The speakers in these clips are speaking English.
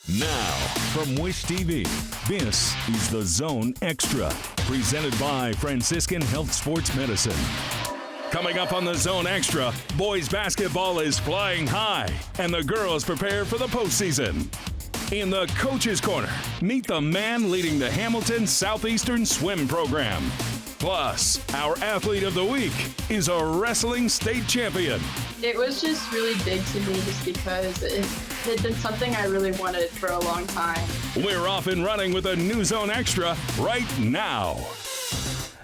Now, from Wish TV, this is The Zone Extra, presented by Franciscan Health Sports Medicine. Coming up on The Zone Extra, boys basketball is flying high, and the girls prepare for the postseason. In the Coach's Corner, meet the man leading the Hamilton Southeastern Swim Program. Plus, our Athlete of the Week is a wrestling state champion. It was just really big to me just because it had been something I really wanted for a long time. We're off and running with a new Zone Extra right now.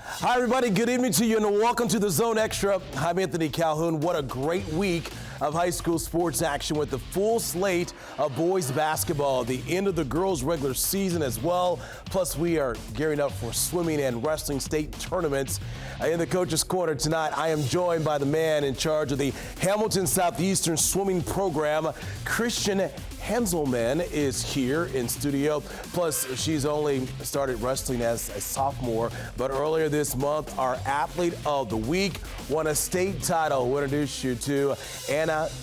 Hi, everybody. Good evening to you, and welcome to the Zone Extra. I'm Anthony Calhoun. What a great week of high school sports action with the full slate of boys basketball, the end of the girls' regular season as well. Plus, we are gearing up for swimming and wrestling state tournaments. In the Coach's Corner tonight, I am joined by the man in charge of the Hamilton Southeastern Swimming Program. Christian Henselman is here in studio. Plus, she's only started wrestling as a sophomore, but earlier this month, our Athlete of the Week won a state title. We'll introduce you to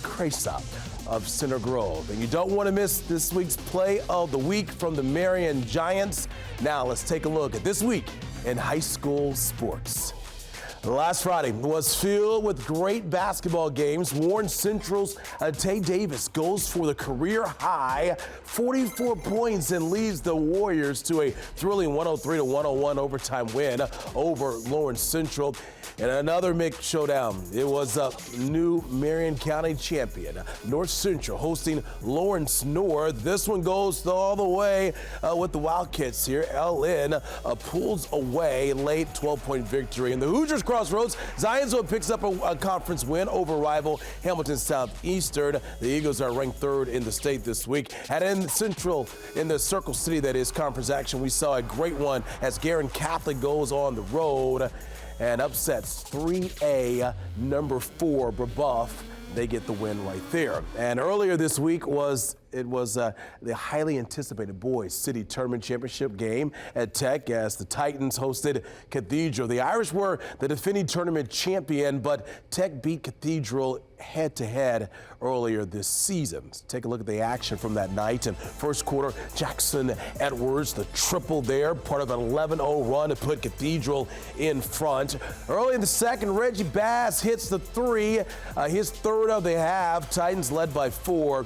Cresa of Center Grove. And you don't want to miss this week's Play of the Week from the Marion Giants. Now, let's take a look at this week in high school sports. Last Friday was filled with great basketball games. Warren Central's Tay Davis goes for the career high 44 points and leads the Warriors to a thrilling 103-101 overtime win over Lawrence Central. And another mixed showdown. It was a new Marion County champion, North Central, hosting Lawrence North. This one goes all the way with the Wildcats here. LN pulls away late 12-point victory. In the Hoosiers Crossroads, Zionsville picks up a conference win over rival Hamilton Southeastern. The Eagles are ranked third in the state this week. And in Central, in the Circle City that is conference action, we saw a great one as Garin Catholic goes on the road and upsets 3A number 4 Brebeuf. They get the win right there. And earlier this week was the highly anticipated boys city tournament championship game at Tech as the Titans hosted Cathedral. The Irish were the defending tournament champion, but Tech beat Cathedral head-to-head earlier this season. Let's take a look at the action from that night. In first quarter, Jackson Edwards, the triple there, part of an 11-0 run to put Cathedral in front. Early in the second, Reggie Bass hits the three, his third of the half. Titans led by 4.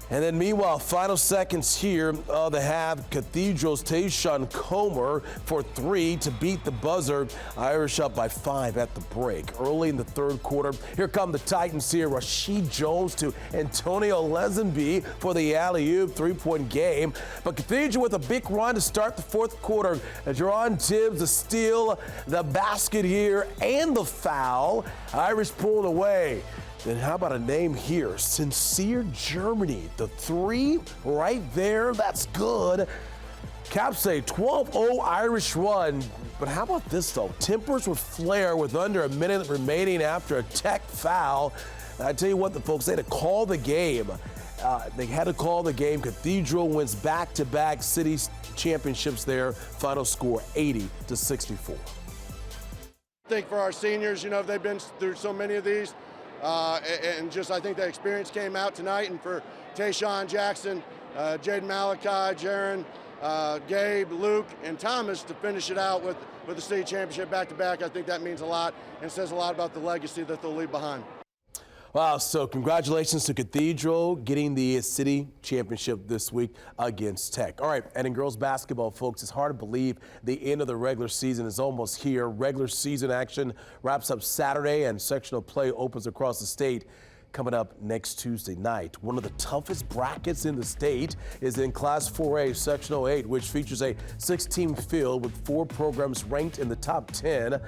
And then meanwhile, final seconds here of the half, Cathedral's Tayshawn Comer for 3 to beat the buzzer. Irish up by 5 at the break. Early in the third quarter, here come the Titans here. Rashid Jones to Antonio Lesenby for the alley-oop 3-point game. But Cathedral with a big run to start the fourth quarter. Jerron Tibbs to steal the basket here and the foul. Irish pulled away. Then how about a name here? Sincere Germany. The 3 right there. That's good. Caps a 12-0 Irish run. But how about this, though? Tempers with flair with under a minute remaining after a Tech foul. And I tell you what, the folks, they had to call the game. They had to call the game. Cathedral wins back-to-back city championships there. Final score 80-64. I think for our seniors, you know, they've been through so many of these. And just I think the experience came out tonight. And for Tayshawn, Jackson, Jaden Malachi, Jaron, Gabe, Luke, and Thomas to finish it out with the state championship back-to-back, I think that means a lot and says a lot about the legacy that they'll leave behind. Wow, so congratulations to Cathedral getting the city championship this week against Tech. All right, and in girls basketball, folks, it's hard to believe the end of the regular season is almost here. Regular season action wraps up Saturday, and sectional play opens across the state coming up next Tuesday night. One of the toughest brackets in the state is in Class 4A Sectional 8, which features a 6-team field with 4 programs ranked in the top 10.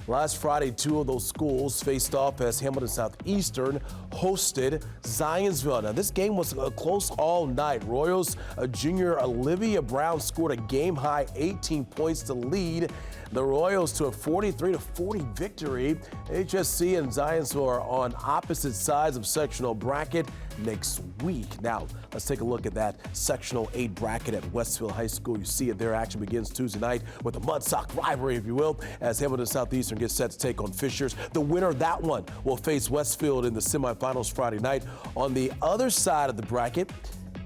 Last Friday, 2 of those schools faced off as Hamilton Southeastern hosted Zionsville. Now, this game was close all night. Royals junior Olivia Brown scored a game-high 18 points to lead the Royals to a 43-40 victory. HSC and Zionsville are on opposite sides of sectional bracket next week. Now, let's take a look at that Sectional 8 bracket at Westfield High School. You see it there. Action begins Tuesday night with a mudsock rivalry, if you will, as Hamilton Southeastern gets set to take on Fishers. The winner of that one will face Westfield in the semifinals Friday night. On the other side of the bracket,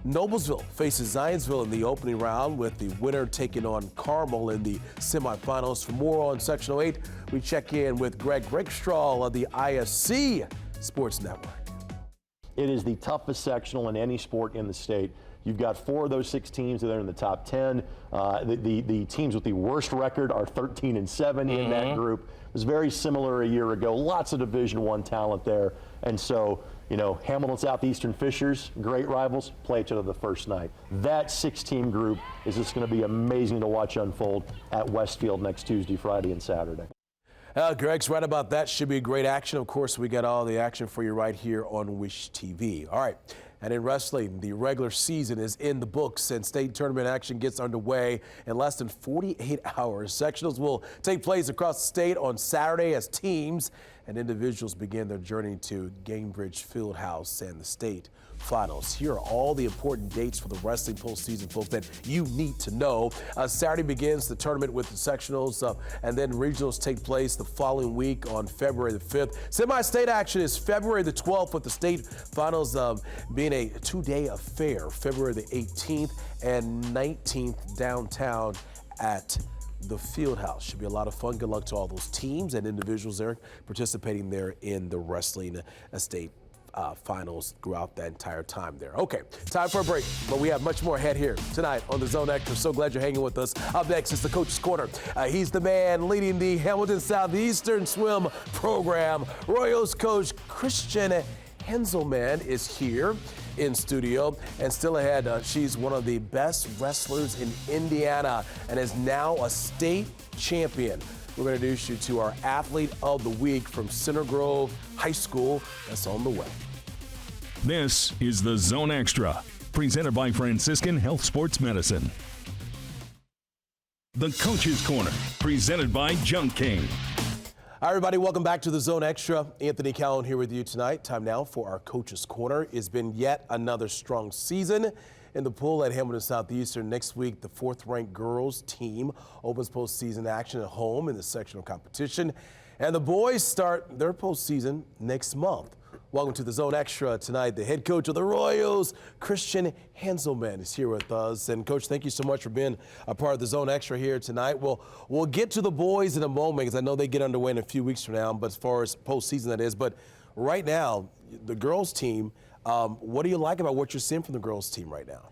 Noblesville faces Zionsville in the opening round, with the winner taking on Carmel in the semifinals. For more on Sectional 8, we check in with Greg Rakestraw of the ISC Sports Network. It is the toughest sectional in any sport in the state. You've got 4 of those 6 teams that are in the top 10. The teams with the worst record are 13-7 in that group. It was very similar a year ago. Lots of Division I talent there. And so, you know, Hamilton Southeastern Fishers, great rivals, play each other the first night. That 6-team group is just going to be amazing to watch unfold at Westfield next Tuesday, Friday, and Saturday. Greg's right about that. Should be great action. Of course, we got all the action for you right here on Wish TV. All right. And in wrestling, the regular season is in the books and state tournament action gets underway in less than 48 hours. Sectionals will take place across the state on Saturday as teams and individuals begin their journey to Gainbridge Fieldhouse and the state finals. Here are all the important dates for the wrestling postseason, folks, that you need to know. Saturday begins the tournament with the sectionals, and then regionals take place the following week on February the 5th. Semi-state action is February the 12th, with the state finals being a 2-day affair, February the 18th and 19th downtown at the Fieldhouse. Should be a lot of fun. Good luck to all those teams and individuals there participating there in the wrestling state finals throughout that entire time there. Okay, time for a break, but we have much more ahead here tonight on the Zone Extra. So glad you're hanging with us. Up next is the Coach's Corner. He's the man leading the Hamilton Southeastern swim program. Royals coach Christian Henselman is here in studio, and still ahead, she's one of the best wrestlers in Indiana and is now a state champion. We're going to introduce you to our Athlete of the Week from Center Grove High School. That's on the way. This is the Zone Extra, presented by Franciscan Health Sports Medicine. The Coach's Corner, presented by Junk King. Hi, everybody. Welcome back to the Zone Extra. Anthony Calhoun here with you tonight. Time now for our Coach's Corner. It's been yet another strong season in the pool at Hamilton Southeastern. Next week, the 4th-ranked girls team opens postseason action at home in the sectional competition, and the boys start their postseason next month. Welcome to the Zone Extra tonight. The head coach of the Royals, Christian Henselman, is here with us. And Coach, thank you so much for being a part of the Zone Extra here tonight. We'll get to the boys in a moment, because I know they get underway in a few weeks from now, but as far as postseason that is. But right now, the girls team, what do you like about what you're seeing from the girls team right now?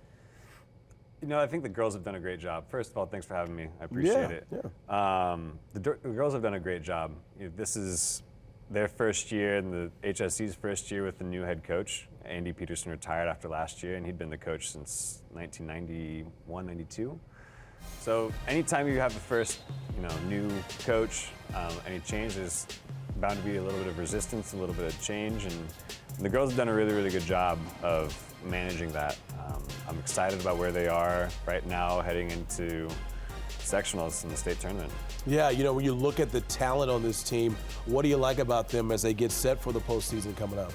You know, I think the girls have done a great job. First of all, thanks for having me. I appreciate it. Yeah. The girls have done a great job. You know, this is their first year and the HSC's first year with the new head coach. Andy Peterson retired after last year, and he'd been the coach since 1991, 92. So anytime you have the first, new coach, any change, there's bound to be a little bit of resistance, a little bit of change, and the girls have done a really, really good job of managing that. I'm excited about where they are right now heading into sectionals in the state tournament. Yeah, when you look at the talent on this team, what do you like about them as they get set for the postseason coming up?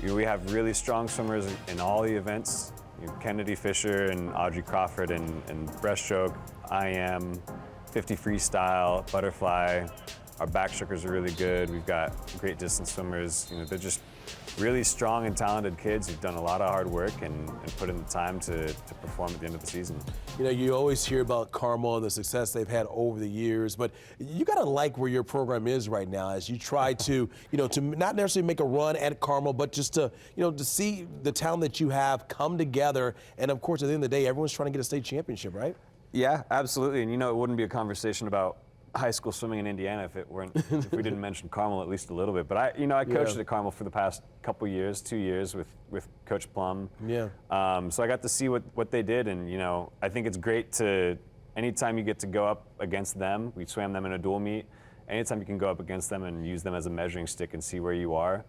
We have really strong swimmers in all the events. Kennedy Fisher and Audrey Crawford and breaststroke, IM, 50 freestyle, butterfly. Our backstrokers are really good. We've got great distance swimmers. They're just really strong and talented kids who've done a lot of hard work and put in the time to perform at the end of the season. You always hear about Carmel and the success they've had over the years, but you got to like where your program is right now as you try to, to not necessarily make a run at Carmel, but just to, to see the talent that you have come together. And of course, at the end of the day, everyone's trying to get a state championship, right? Yeah, absolutely. And it wouldn't be a conversation about high school swimming in Indiana if we didn't mention Carmel at least a little bit. But I coached at Carmel for the past couple years, 2 years with Coach Plum. Yeah. So I got to see what they did, and I think it's great to anytime you get to go up against them. We swam them in a dual meet. Anytime you can go up against them and use them as a measuring stick and see where you are,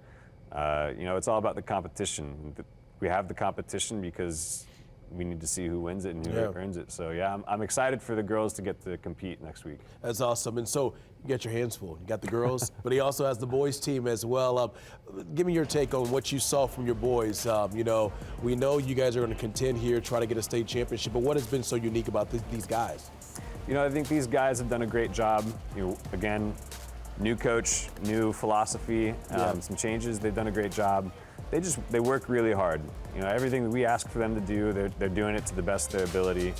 it's all about the competition. We have the competition because we need to see who wins it and who earns it. So yeah, I'm excited for the girls to get to compete next week. That's awesome. And so you got your hands full. You got the girls, but he also has the boys team as well. Give me your take on what you saw from your boys. We know you guys are going to contend here, try to get a state championship, but what has been so unique about these guys? I think these guys have done a great job. Again, new coach, new philosophy, some changes. They've done a great job. they work really hard. You know, everything that we ask for them to do, they're doing it to the best of their ability.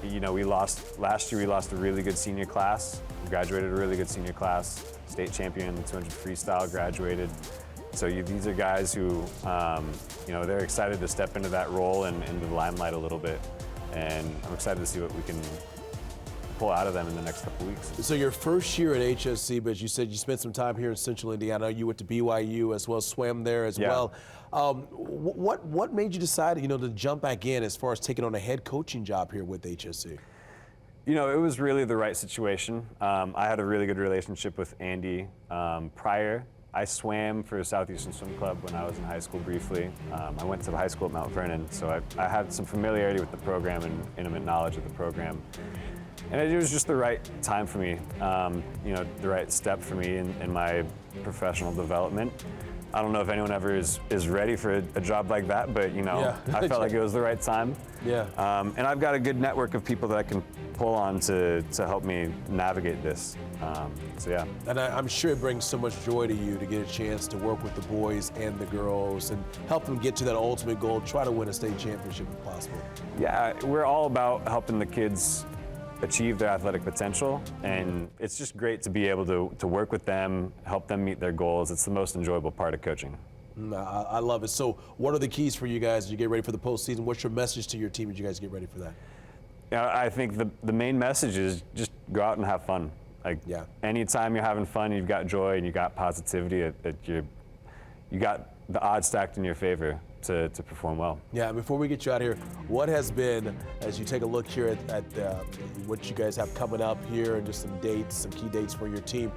You know, last year we lost a really good senior class. We graduated a really good senior class. State champion in the 200 freestyle graduated. So these are guys who, you know, they're excited to step into that role and into the limelight a little bit. And I'm excited to see what we can pull out of them in the next couple weeks. So your first year at HSC, but you said you spent some time here in Central Indiana. You went to BYU as well, swam there as well. What made you decide, you know, to jump back in as far as taking on a head coaching job here with HSC? You know, it was really the right situation. I had a really good relationship with Andy prior. I swam for Southeastern Swim Club when I was in high school briefly. I went to the high school at Mount Vernon, so I had some familiarity with the program and intimate knowledge of the program. And it was just the right time for me, you know, the right step for me in my professional development. I don't know if anyone ever is ready for a job like that, but, you know, I felt like it was the right time. Yeah. And I've got a good network of people that I can pull on to help me navigate this. So, yeah. And I'm sure it brings so much joy to you to get a chance to work with the boys and the girls and help them get to that ultimate goal, try to win a state championship if possible. Yeah, we're all about helping the kids achieve their athletic potential, and it's just great to be able to work with them, help them meet their goals. It's the most enjoyable part of coaching. I love it. So what are the keys for you guys as you get ready for the postseason? What's your message to your team as you guys get ready for that? Yeah, I think the main message is just go out and have fun. Like, anytime you're having fun, you've got joy and you got positivity, you got the odds stacked in your favor to perform well. Yeah, before we get you out of here, what has been, as you take a look here at what you guys have coming up here and just some dates, some key dates for your team,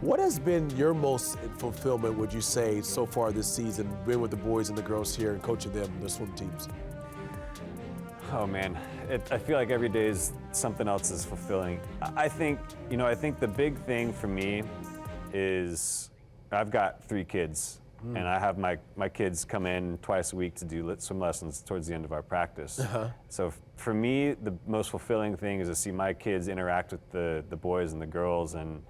what has been your most fulfillment, would you say, so far this season, being with the boys and the girls here and coaching them, the swim teams? Oh man, I feel like every day is something else is fulfilling. I think the big thing for me is I've got 3 kids. And I have my kids come in twice a week to do swim lessons towards the end of our practice. So for me, the most fulfilling thing is to see my kids interact with the boys and the girls and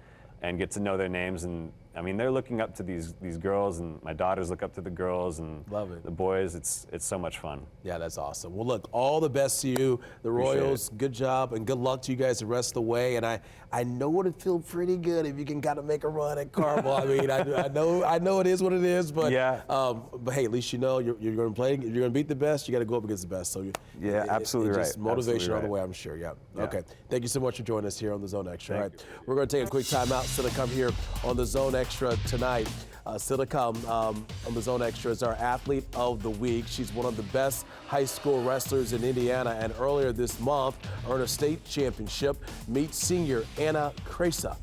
get to know their names. And I mean, they're looking up to these girls, and my daughters look up to the girls and love it. The boys. It's so much fun. Yeah, that's awesome. Well, look, all the best to you, the Royals. Good job, and good luck to you guys the rest of the way. And I know it'd feel pretty good if you can kind of make a run at Carmel. I mean, I know it is what it is, but but hey, at least you know you're going to play. If you're going to beat the best, you got to go up against the best. So absolutely right. Just motivation absolutely all the way, I'm sure. Yeah. Okay. Thank you so much for joining us here on the Zone Extra. All right, we're going to take a quick timeout. Still to come here on the Zone Extra tonight. Still to come on the Zone Extra is our Athlete of the Week. She's one of the best high school wrestlers in Indiana, and earlier this month earned a state championship. Meet senior Anna Cresa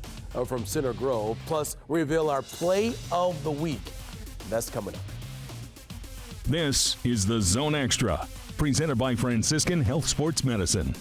from Center Grove. Plus, we reveal our Play of the Week. That's coming up. This is the Zone Extra, presented by Franciscan Health Sports Medicine.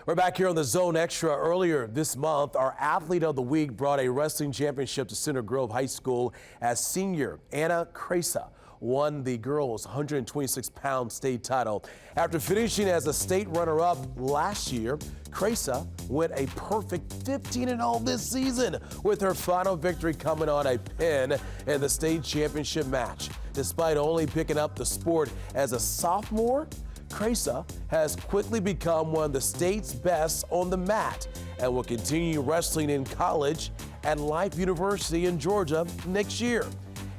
We're back here on the Zone Extra. Earlier this month, our Athlete of the Week brought a wrestling championship to Center Grove High School as senior Anna Cresa won the girls' 126-pound state title. After finishing as a state runner-up last year, Cresa went a perfect 15-0 this season, with her final victory coming on a pin in the state championship match. Despite only picking up the sport as a sophomore, Cresa has quickly become one of the state's best on the mat and will continue wrestling in college at Life University in Georgia next year.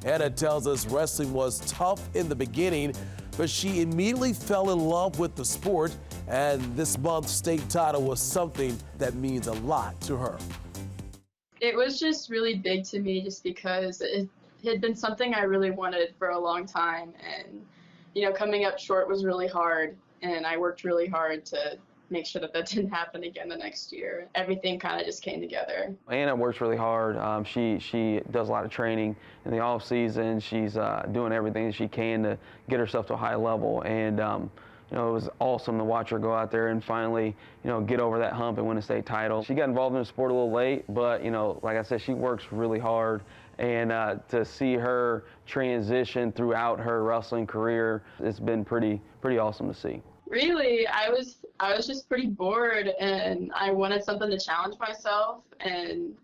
Anna tells us wrestling was tough in the beginning, but she immediately fell in love with the sport, and this month's state title was something that means a lot to her. It was just really big to me just because it had been something I really wanted for a long time, and coming up short was really hard, and I worked really hard to make sure that didn't happen again the next year. Everything kind of just came together. Anna works really hard. She does a lot of training in the off season. She's doing everything she can to get herself to a high level, and it was awesome to watch her go out there and finally, get over that hump and win a state title. She got involved in the sport a little late, but like I said, she works really hard. And to see her transition throughout her wrestling career, it's been pretty awesome to see. Really, I was just pretty bored, and I wanted something to challenge myself. And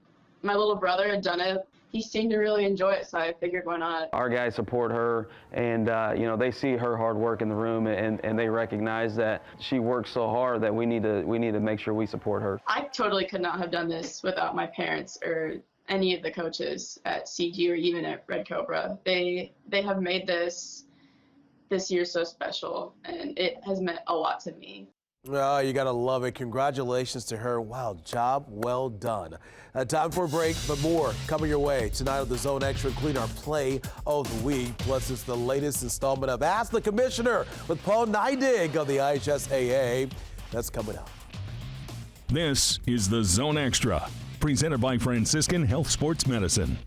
my little brother had done it he seemed to really enjoy it, so I figured why not. Our guys support her, and you know, they see her hard work in the room, and they recognize that she works so hard that we need to make sure we support her. I totally could not have done this without my parents or any of the coaches at CG or even at Red Cobra. They have made this year so special, and it has meant a lot to me. Oh, you gotta love it. Congratulations to her. Wow, job well done. Time for a break, but more coming your way tonight on the Zone Extra, including our play of the week. Plus, it's the latest installment of Ask the Commissioner with Paul Neidig of the IHSAA. That's coming up. This is the Zone Extra, presented by Franciscan Health Sports Medicine.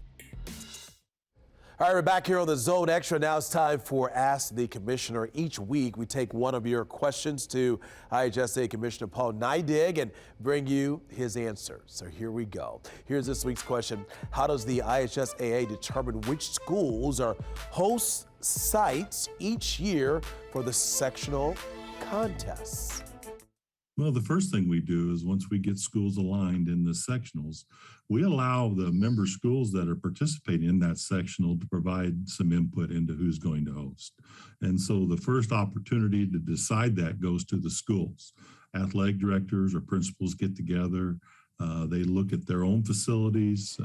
All right, we're back here on the Zone Extra. Now it's time for Ask the Commissioner. Each week, we take one of your questions to IHSA Commissioner Paul Neidig and bring you his answer. So here we go. Here's this week's question. How does the IHSAA determine which schools are host sites each year for the sectional contests? Well, the first thing we do is once we get schools aligned in the sectionals, we allow the member schools that are participating in that sectional to provide some input into who's going to host. And so the first opportunity to decide that goes to the schools. Athletic directors or principals get together. They look at their own facilities.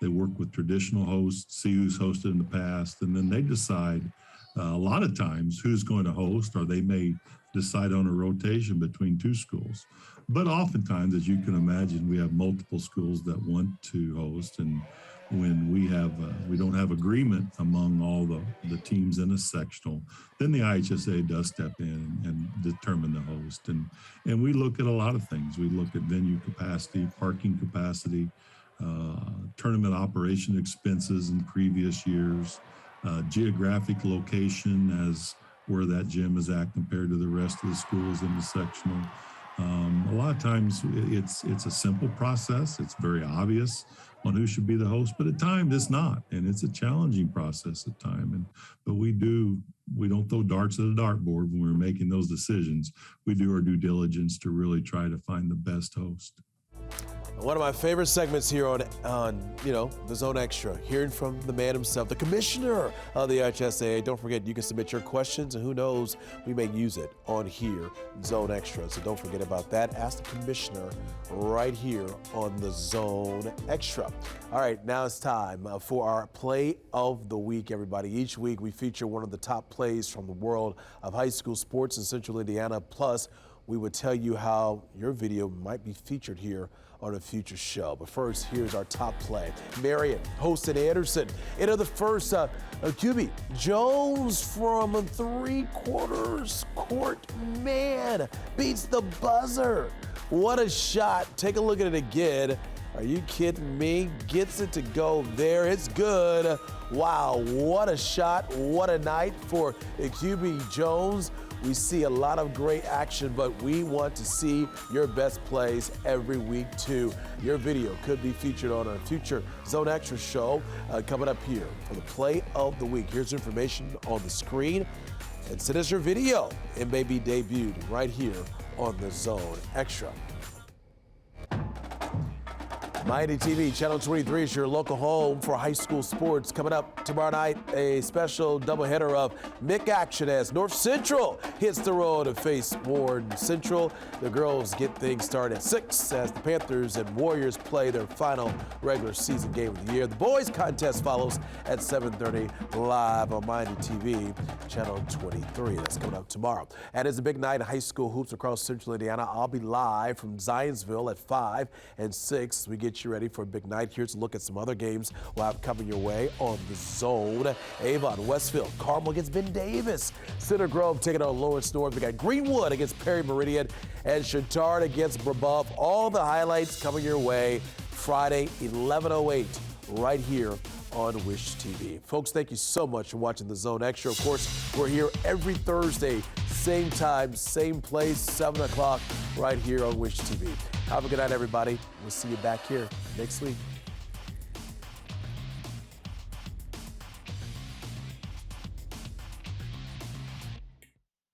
They work with traditional hosts, see who's hosted in the past, and then they decide a lot of times who's going to host, or they may decide on a rotation between two schools. But oftentimes, as you can imagine, we have multiple schools that want to host, and when we don't have agreement among all the teams in a sectional, then the IHSA does step in and determine the host. And we look at a lot of things. We look at venue capacity, parking capacity, tournament operation expenses in previous years, geographic location as where that gym is at compared to the rest of the schools in the sectional. A lot of times it's a simple process. It's very obvious on who should be the host, but at times it's not, and it's a challenging process at times. But we don't throw darts at a dartboard when we're making those decisions. We do our due diligence to really try to find the best host. One of my favorite segments here on the Zone Extra, hearing from the man himself, the commissioner of the IHSAA. Don't forget, you can submit your questions, and who knows, we may use it on here, Zone Extra. So don't forget about that. Ask the commissioner right here on the Zone Extra. All right, now it's time for our play of the week, everybody. Each week we feature one of the top plays from the world of high school sports in Central Indiana. Plus, we would tell you how your video might be featured here on a future show. But first, here's our top play. Marion hosted Anderson. Into the first, QB Jones from 3/4 court. Man, beats the buzzer. What a shot. Take a look at it again. Are you kidding me? Gets it to go there. It's good. Wow, what a shot. What a night for QB Jones. We see a lot of great action, but we want to see your best plays every week too. Your video could be featured on a future Zone Extra show coming up here for the play of the week. Here's information on the screen, and send us your video. It may be debuted right here on the Zone Extra. Mighty TV, Channel 23 is your local home for high school sports. Coming up tomorrow night, a special doubleheader of MIC action as North Central hits the road to face Warren Central. The girls get things started at 6 as the Panthers and Warriors play their final regular season game of the year. The boys contest follows at 7:30 live on Mighty TV, Channel 23. That's coming up tomorrow. And it's a big night of high school hoops across Central Indiana. I'll be live from Zionsville at 5 and 6. We get you ready for a big night. Here's a look at some other games we'll have coming your way on the Zone. Avon, Westfield, Carmel against Ben Davis. Center Grove taking on Lawrence North. We got Greenwood against Perry Meridian and Chatard against Brebeuf. All the highlights coming your way Friday, 11:08, right here on Wish TV. Folks, thank you so much for watching the Zone Extra. Of course, we're here every Thursday, same time, same place, 7 o'clock, right here on Wish TV. Have a good night, everybody. We'll see you back here next week.